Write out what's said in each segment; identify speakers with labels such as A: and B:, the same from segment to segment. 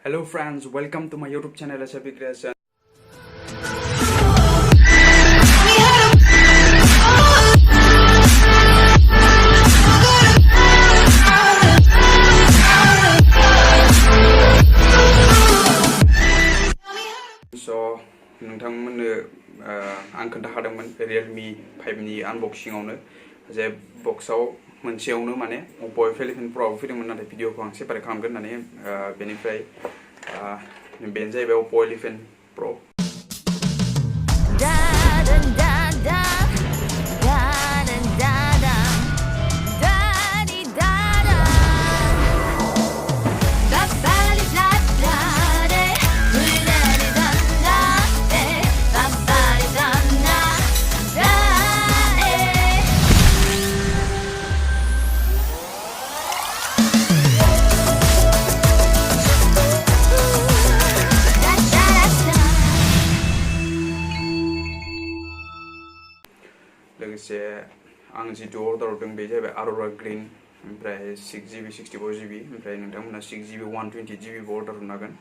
A: Hello friends, welcome to my YouTube channel SRBCreation. So, नोंथांमोननो आं खोन्थाखादोंमोन Realme 5 नि unboxing आवनो जे बक्सआव मोनसेयावनो माने Oppo f11 Pro फैदोंमोन नाथाय भिडिअखौ आं सेपारेट खालामगोन होननानै बेनिफ्राय बेनो जाहैबाय Oppo 11 Pro लोगोसे आं जितु अर्डार हरदों बे जाहैबाय Aurora ग्रीन ओमफ्राय 6GB 64GB ओमफ्राय नोंथांमोना 6GB 120GB बो अर्डार हरनो हागोन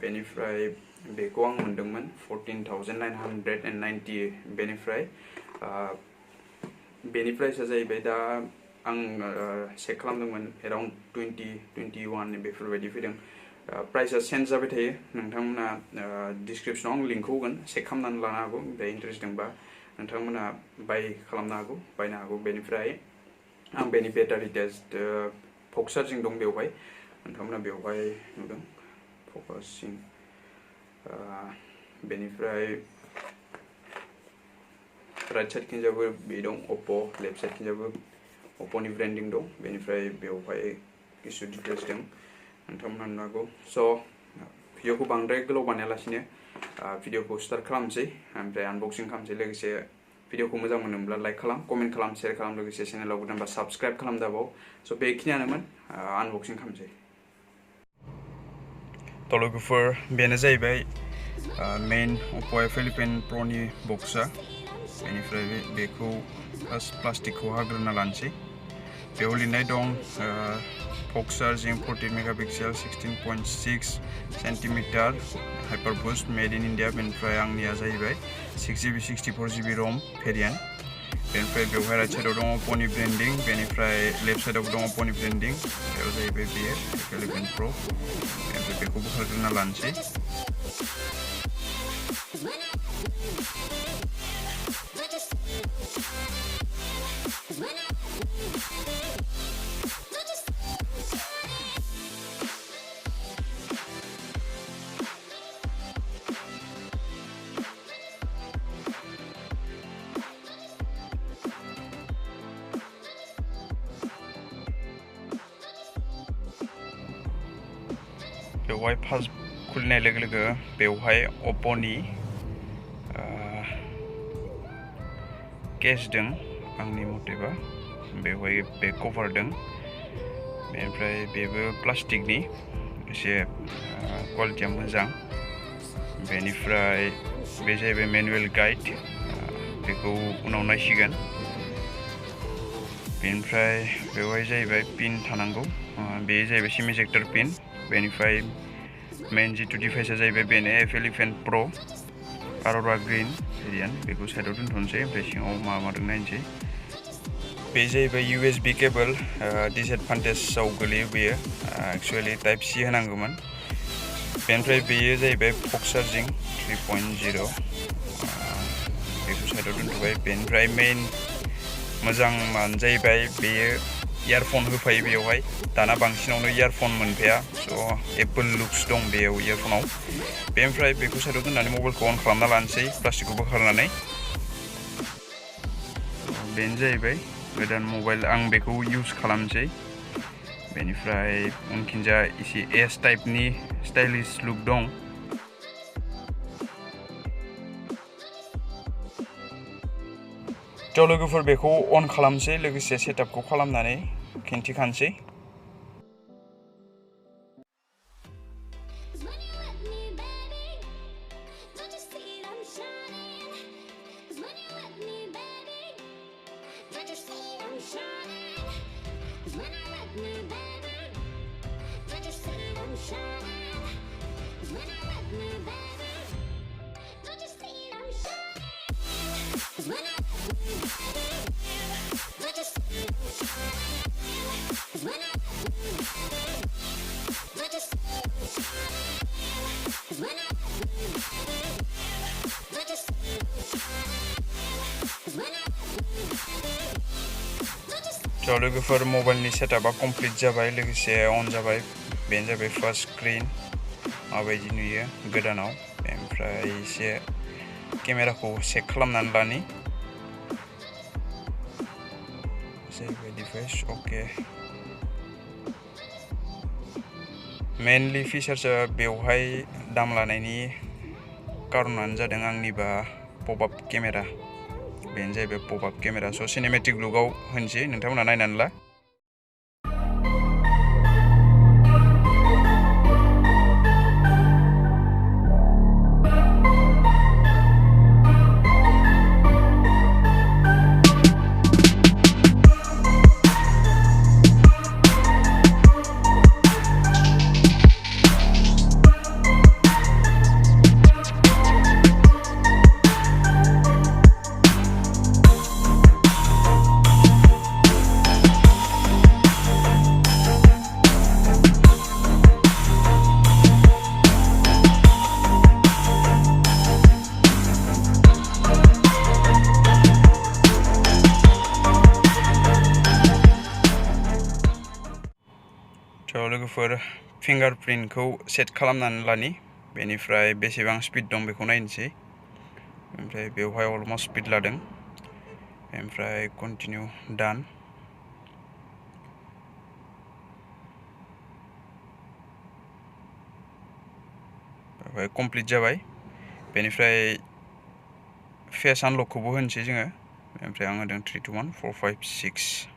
A: बेनिफ्राय बेखौ आं मोनदोंमोन 14,990 बेनिफ्राय बेनि प्राइसआ जाहैबाय दा आं चेक खालामदोंमोन एराउन्ड 20-21 बेफोरबायदि फैदों प्राइसआ चेन्ज जाबाय थायो नोंथांमोना डिसक्रिप्शनाव आं लिंकखौ होगोन चेक खालामनानै लानो हागौ ओमफ्राय इन्टारेस्ट दंबा नोंथांमोना बाय खालामनो हागौ बायनो हागौ बेनिफ्राय आं बेनि बेटारि टेस्ट फक चार्जिं दं बेवहाय नोंथांमोना बेवहाय नुदों फकासिं बेनिफ्राय राइट साइड खिंजाबो बे दं Oppo लेफ्ट साइड खिंजाबो Oppoनि ब्रेन्डिं दं बेनिफ्राय बेवहाय किसु डिटेल्स दं नोंथांमोना नुनो हागौ स' भिडिअखौ बांद्राय गोलाव बानायालासिनो भिडिअखौ स्टार्ट खालामसै ओमफ्राय आनबक्सिं खालामसै लोगोसे भिडिअखौ मोजां मोनोब्ला लाइक खालाम कमेन्ट खालाम शेयार खालाम लोगोसे चेनेलाव गोदानबा साबस्क्राइब खालामदाबाव स' बेखिनियानोमोन आनबक्सिं खालामसै थ' लोगोफोर बेनो जाहैबाय मेइन Oppo f11 Proनि बक्सआ बेनिफ्राय बेखौ फार्स्ट प्लास्टिकखौ हाग्रोना लानोसै बेयाव लिरनाय दं folk charging 14 megapixel 16.6 centimetre hyper boost made in India बेनिफ्राय आंनिया जाहैबाय 6GB 64GB ROM भेरिएन्ट बेनिफ्राय बेवहाय राइट साइडआव दं Oppoनि ब्रेन्डिं बेनिफ्राय लेफ्ट साइडआव दं Oppoनि ब्रेन्डिं बेयाव जाहैबाय बेयो f11 Pro बेनिफ्राय बेखौ बोखारग्रोना लानोसै बेवहाय फार्स्ट खुलिनाय लोगो लोगो बेवहाय Oppoनि केस दं आंनि मथेबा बेवहाय बेक कभार दं बेनिफ्राय बेबो प्लास्टिकनि एसे क्वालिटिया मोजां बेनिफ्राय बे जाहैबाय मेनुवेल गाइड बेखौ उनाव नायसिगोन बेनिफ्राय बेवहाय जाहैबाय पिन थानांगौ बे जाहैबाय सिम इजेक्टर पिन बेनिफ्राय मेन जितु डिभाइसआ जाहैबाय बेनो f11 Pro Aurora green variant बेखौ साइडआव दोनथ'नोसै ओमफ्राय सिङाव मा दं नायनोसै बे जाहैबाय USB केबल डिसएडभान्टेजआव गोलैयो बेयो एक्चुवेलि टाइप C होनांगौमोन बेनिफ्राय बेयो जाहैबाय फक चार्जिं 3.0 बेखौ साइडआव दोनथ'बाय बेनिफ्राय मेइन मोजां मानो जाहैबाय बेयो इयारफन होफायो बेवहाय दाना बांसिनावनो इयारफन मोनफाया स' एप्पल लुक्स दं बेयाव इयारफनाव बेनिफ्राय बेखौ साइडआव दोननानै मबाइलखौ अन खालामना लानोसै प्लास्टिकखौ बोखारनानै बेनो जाहैबाय गोदान मबाइल आं बेखौ इउज खालामसै बेनिफ्राय उनखिंजा एसे एस टाइपनि स्टाइलिश लुक दं थ' लोगोफोर बेखौ अन खालामसै लोगोसे सेटआपखौ खालामनानै खिन्थिखानोसै So लोगोफोर मबाइलनि सेटआपआ कमप्लिट जाबाय लोगोसे अन जाबाय बेनो जाबाय फार्स्ट स्क्रिन माबायदि नुयो गोदानाव ओमफ्राय एसे केमेराखौ चेक खालामनानै लानि जाहैबाय डिभाइस ओके मेनलि फिचार्सआ बेवहाय दाम लानायनि कारनानो जादों आंनिबा पपआप केमेरा बेनो जाहैबाय पपआप केमेरा स' सिनेमेटिक लुकआव होनसै नोंथांमोना नायनानै ला लोगोफोर फिंगारप्रिन्टखौ सेट खालामनानै लानि बेनिफ्राय बेसेबां स्पिड दं बेखौ नायनोसै ओमफ्राय बेवहाय अलमोस्ट स्पिड लादों ओमफ्राय कन्टिनिउ डान बेवहाय कमप्लिट जाबाय बेनिफ्राय फेस आनलकखौबो होनोसै जोङो ओमफ्राय आं होदों 3 2 1 4 5 6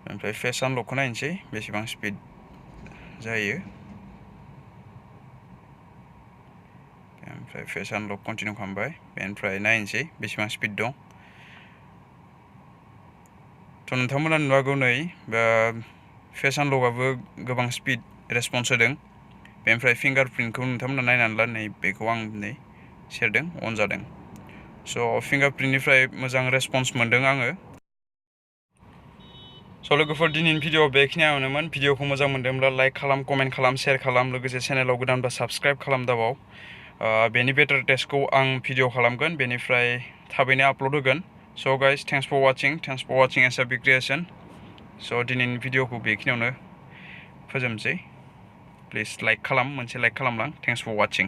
A: ओमफ्राय फेस आनलकखौ नायनोसै बेसेबां स्पिड जायो ओमफ्राय फेस आनलक कन्टिनिउ खालामबाय बेनिफ्राय नायनोसै बेसेबां स्पिड दं थ' नोंथांमोना नुवागौ नै फेस आनलकआबो गोबां स्पिड रेसपन्स होदों बेनिफ्राय फिंगारप्रिन्टखौ नोंथांमोना नायनानै ला नै बेखौ आं नै सेरदों अन जादों स' फिंगारप्रिन्टनिफ्राय मोजां रेसपन्स मोनदों आङो स' लोगोफोर दिनैनि भिडिअ बेखिनियावनोमोन भिडिअखौ मोजां मोनदोंब्ला लाइक खालाम कमेन्ट खालाम शेयार खालाम लोगोसे चेनेलाव गोदानबा साबस्क्राइब खालाम दाबाव बेनि बेटार टेस्टखौ आं भिडिअ खालामगोन बेनिफ्राय थाबैनो आपल'ड होगोन स' guys thanks for watching SRBCreation स' दिनैनि भिडिअखौ बेखिनियावनो फोजोबनोसै प्लिज लाइक खालाम मोनसे लाइक खालामलां थेंक्स फर वाचिं